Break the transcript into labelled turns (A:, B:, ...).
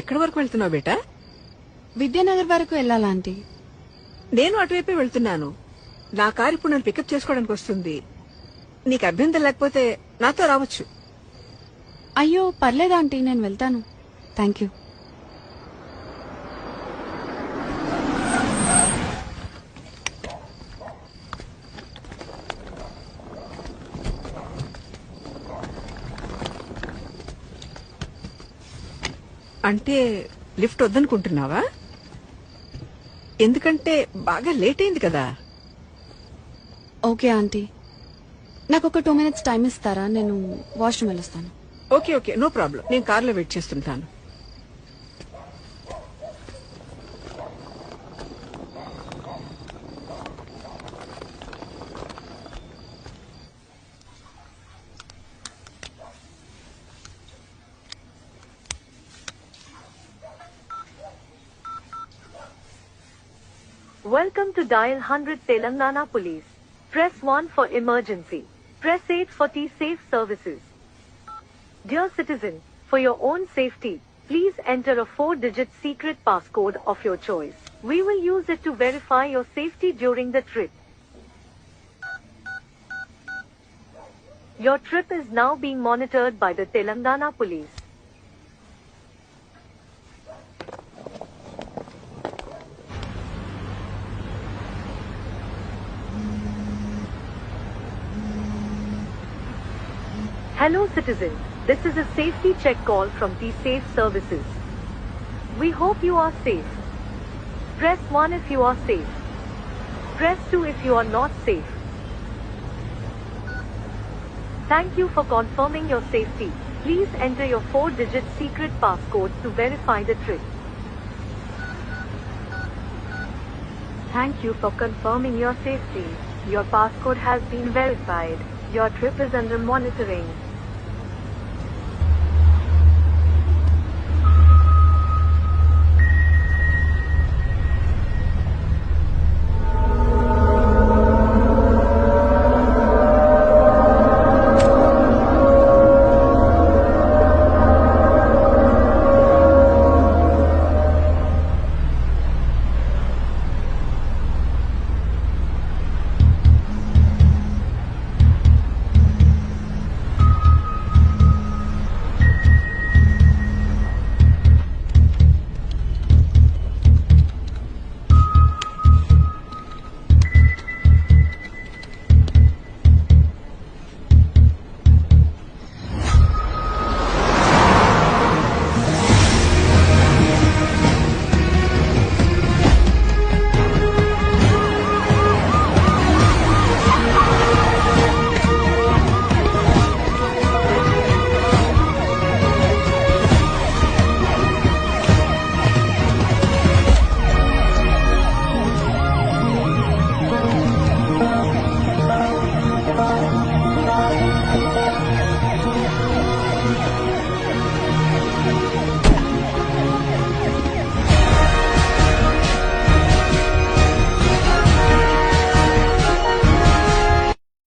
A: ఎక్కడి వరకు వెళ్తున్నావు బేటా?
B: విద్యానగర్ వరకు వెళ్ళాలా ఆంటీ?
A: నేను అటువైపే వెళ్తున్నాను. నా కారు ఇప్పుడు నన్ను పికప్ చేసుకోవడానికి వస్తుంది. నీకు అభ్యంతరం లేకపోతే నాతో రావచ్చు.
B: అయ్యో పర్లేదు ఆంటీ, నేను వెళ్తాను. Thank you.
A: అంటే లిఫ్ట్ వద్దనుకుంటున్నావా? ఎందుకంటే బాగా లేట్ అయింది కదా.
B: ఓకే ఆంటీ, నాకు ఒక 2 minutes టైం ఇస్తారా? నేను వాష్రూమ్ వెళ్ళొస్తాను.
A: Okay okay, no problem. నేను కార్లో వెయిట్ చేస్తుంటాను.
C: Welcome to Dial 100 Telangana Police. Press 1 for emergency. Press 8 for T-Safe services. Dear citizen, for your own safety, please enter a 4-digit secret passcode of your choice. We will use it to verify your safety during the trip. Your trip is now being monitored by the Telangana Police. Hello citizen, this is a safety check call from T-Safe services. We hope you are safe. Press 1 if you are safe. Press 2 if you are not safe. Thank you for confirming your safety. Please enter your 4-digit secret passcode to verify the trip. Thank you for confirming your safety. Your passcode has been verified. Your trip is under monitoring.